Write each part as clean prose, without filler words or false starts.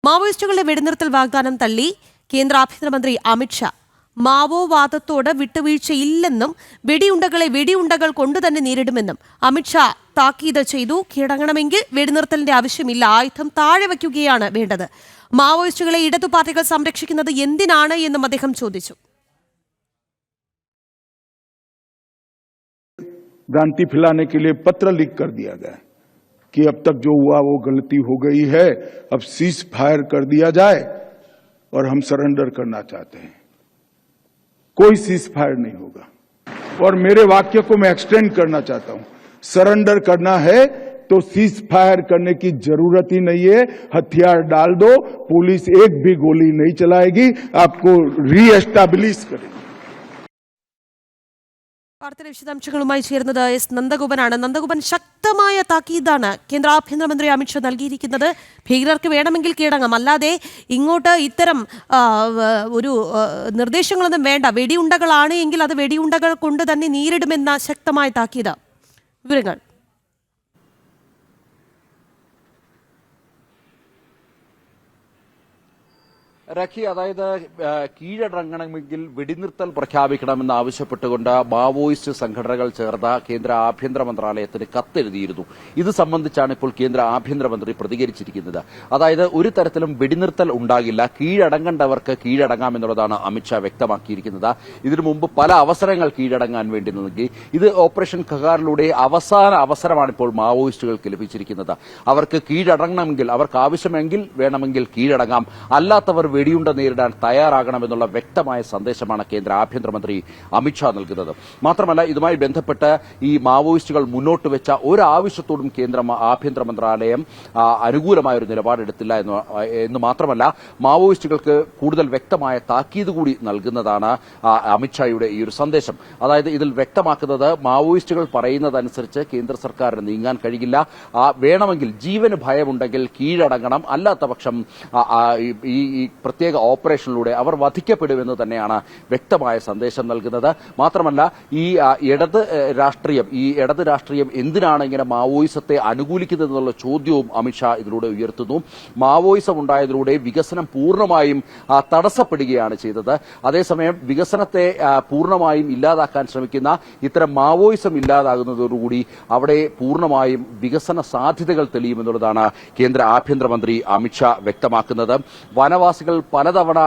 മാവോയിസ്റ്റുകളുടെ വെടിനിർത്തൽ വാഗ്ദാനം തള്ളി കേന്ദ്ര ആഭ്യന്തരമന്ത്രി അമിത്ഷാ. മാവോവാദത്തോട് വിട്ടുവീഴ്ചയില്ലെന്നും വെടിയുണ്ടകളെ വെടിയുണ്ടകൾ കൊണ്ടുതന്നെ നേരിടുമെന്നും അമിത്ഷാ താക്കീത് ചെയ്തു. കീഴടങ്ങണമെങ്കിൽ വെടിനിർത്തലിന്റെ ആവശ്യമില്ല, ആയുധം താഴെ വയ്ക്കുകയാണ് വേണ്ടത്. മാവോയിസ്റ്റുകളെ ഇടതു പാർട്ടികൾ സംരക്ഷിക്കുന്നത് എന്തിനാണ് എന്നും അദ്ദേഹം ചോദിച്ചു. भ्रांति फैलाने के लिए पत्र लीक कर दिया गया कि अब तक जो हुआ वो गलती हो गई है, अब सीज फायर कर दिया जाए और हम सरेंडर करना चाहते हैं. कोई सीज फायर नहीं होगा. और मेरे वाक्य को मैं एक्सटेंड करना चाहता हूं. सरेंडर करना है तो सीज फायर करने की जरूरत ही नहीं है. हथियार डाल दो, पुलिस एक भी गोली नहीं चलाएगी, आपको रीएस्टाब्लिश करेगी. വാർത്തയുടെ വിശദാംശങ്ങളുമായി ചേർന്നത് എസ് നന്ദഗോപനാണ്. നന്ദഗോപൻ, ശക്തമായ താക്കീതാണ് കേന്ദ്ര ആഭ്യന്തരമന്ത്രി അമിത്ഷാ നൽകിയിരിക്കുന്നത്. ഭീകരർക്ക് വേണമെങ്കിൽ കീഴടങ്ങാം, അല്ലാതെ ഇങ്ങോട്ട് ഇത്തരം ഒരു നിർദ്ദേശങ്ങളൊന്നും വേണ്ട. വെടിയുണ്ടകളാണ് എങ്കിൽ അത് വെടിയുണ്ടകൾ കൊണ്ട് തന്നെ നേരിടുമെന്ന ശക്തമായ താക്കീത്. വിവരങ്ങൾ രഖി, അതായത് കീഴടങ്ങണമെങ്കിൽ വെടിനിർത്തൽ പ്രഖ്യാപിക്കണമെന്ന് ആവശ്യപ്പെട്ടുകൊണ്ട് മാവോയിസ്റ്റ് സംഘടനകൾ ചേർന്ന കേന്ദ്ര ആഭ്യന്തര മന്ത്രാലയത്തിന് കത്തെഴുതിയിരുന്നു. ഇത് സംബന്ധിച്ചാണ് ഇപ്പോൾ കേന്ദ്ര ആഭ്യന്തരമന്ത്രി പ്രതികരിച്ചിരിക്കുന്നത്. അതായത് ഒരു തരത്തിലും വെടിനിർത്തൽ ഉണ്ടാകില്ല, കീഴടങ്ങേണ്ടവർക്ക് കീഴടങ്ങാമെന്നുള്ളതാണ് അമിത്ഷാ വ്യക്തമാക്കിയിരിക്കുന്നത്. ഇതിനു മുമ്പ് പല അവസരങ്ങൾ കീഴടങ്ങാൻ വേണ്ടി നൽകി. ഇത് ഓപ്പറേഷൻ ഖഗാറിലൂടെ അവസാന അവസരമാണ് ഇപ്പോൾ മാവോയിസ്റ്റുകൾക്ക് ലഭിച്ചിരിക്കുന്നത്. അവർക്ക് കീഴടങ്ങണമെങ്കിൽ, അവർക്ക് ആവശ്യമെങ്കിൽ വേണമെങ്കിൽ കീഴടങ്ങാം, അല്ലാത്തവർ വെടിയുണ്ട നേരിടാൻ തയ്യാറാകണമെന്നുള്ള വ്യക്തമായ സന്ദേശമാണ് കേന്ദ്ര ആഭ്യന്തരമന്ത്രി അമിത്ഷാ നൽകുന്നത്. മാത്രമല്ല, ഇതുമായി ബന്ധപ്പെട്ട് ഈ മാവോയിസ്റ്റുകൾ മുന്നോട്ട് വെച്ച ഒരാവശ്യത്തോടും കേന്ദ്ര ആഭ്യന്തര മന്ത്രാലയം അനുകൂലമായ ഒരു നിലപാടെടുത്തില്ല എന്ന് മാത്രമല്ല, മാവോയിസ്റ്റുകൾക്ക് കൂടുതൽ വ്യക്തമായ താക്കീത് കൂടി നൽകുന്നതാണ് അമിത്ഷായുടെ ഈ ഒരു സന്ദേശം. അതായത് ഇതിൽ വ്യക്തമാക്കുന്നത്, മാവോയിസ്റ്റുകൾ പറയുന്നതനുസരിച്ച് കേന്ദ്ര സർക്കാരിന് നീങ്ങാൻ കഴിയില്ല, വേണമെങ്കിൽ ജീവന് ഭയമുണ്ടെങ്കിൽ കീഴടങ്ങണം, അല്ലാത്ത പക്ഷം ഈ പ്രത്യേക ഓപ്പറേഷനിലൂടെ അവർ വധിക്കപ്പെടുമെന്ന് തന്നെയാണ് വ്യക്തമായ സന്ദേശം നൽകുന്നത്. മാത്രമല്ല, ഈ ഇടത് രാഷ്ട്രീയം എന്തിനാണ് ഇങ്ങനെ മാവോയിസത്തെ അനുകൂലിക്കുന്നതെന്നുള്ള ചോദ്യവും അമിത്ഷാ ഇതിലൂടെ ഉയർത്തുന്നു. മാവോയിസം ഉണ്ടായതിലൂടെ വികസനം പൂർണ്ണമായും തടസ്സപ്പെടുകയാണ് ചെയ്തത്. അതേസമയം വികസനത്തെ പൂർണ്ണമായും ഇല്ലാതാക്കാൻ ശ്രമിക്കുന്ന ഇത്തരം മാവോയിസം ഇല്ലാതാകുന്നതോടുകൂടി അവിടെ പൂർണ്ണമായും വികസന സാധ്യതകൾ തെളിയുമെന്നുള്ളതാണ് കേന്ദ്ര ആഭ്യന്തരമന്ത്രി അമിത്ഷാ വ്യക്തമാക്കുന്നത്. വനവാസികൾ പലതവണ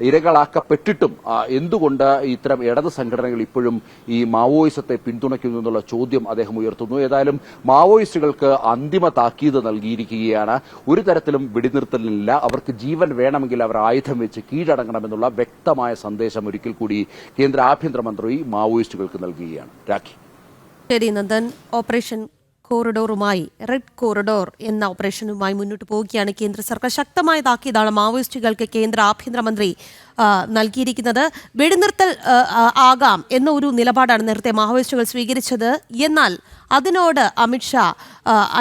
ഇരകളാക്കപ്പെട്ടിട്ടും എന്തുകൊണ്ട് ഇത്തരം ഇടത് സംഘടനകൾ ഇപ്പോഴും ഈ മാവോയിസത്തെ പിന്തുണയ്ക്കുന്നു എന്നുള്ള ചോദ്യം അദ്ദേഹം ഉയർത്തുന്നു. ഏതായാലും മാവോയിസ്റ്റുകൾക്ക് അന്തിമ താക്കീത് നൽകിയിരിക്കുകയാണ്. ഒരു തരത്തിലും വെടിനിർത്തലില്ല, അവർക്ക് ജീവൻ വേണമെങ്കിൽ അവർ ആയുധം വെച്ച് കീഴടങ്ങണമെന്നുള്ള വ്യക്തമായ സന്ദേശം ഒരിക്കൽ കൂടി കേന്ദ്ര ആഭ്യന്തരമന്ത്രി മാവോയിസ്റ്റുകൾക്ക് നൽകുകയാണ്. രാഖി. ശരി നന്ദൻ. ഓപ്പറേഷൻ കോറിഡോറുമായി, റെഡ് കോറിഡോർ എന്ന ഓപ്പറേഷനുമായി മുന്നോട്ട് പോവുകയാണ് കേന്ദ്ര സർക്കാർ. ശക്തമായ താക്കീതാണ് മാവോയിസ്റ്റുകൾക്ക് കേന്ദ്ര ആഭ്യന്തരമന്ത്രി നൽകിയിരിക്കുന്നത്. വെടിനിർത്തൽ ആകാം എന്ന ഒരു നിലപാടാണ് നേരത്തെ മാവോയിസ്റ്റുകൾ സ്വീകരിച്ചത്. എന്നാൽ അതിനോട് അമിത്ഷാ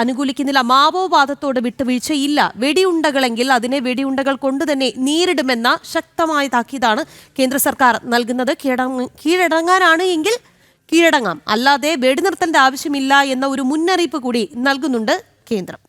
അനുകൂലിക്കുന്നില്ല. മാവോവാദത്തോട് വിട്ടുവീഴ്ചയില്ല, വെടിയുണ്ടകളെങ്കിൽ അതിനെ വെടിയുണ്ടകൾ കൊണ്ടുതന്നെ നേരിടുമെന്ന ശക്തമായ താക്കീതാണ് കേന്ദ്ര സർക്കാർ നൽകുന്നത്. കീഴടങ്ങാനാണ് എങ്കിൽ കീഴടങ്ങാം, അല്ലാതെ വെടിനിർത്തലിന്റെ ആവശ്യമില്ല എന്ന ഒരു മുന്നറിയിപ്പ് കൂടി നൽകുന്നുണ്ട് കേന്ദ്രം.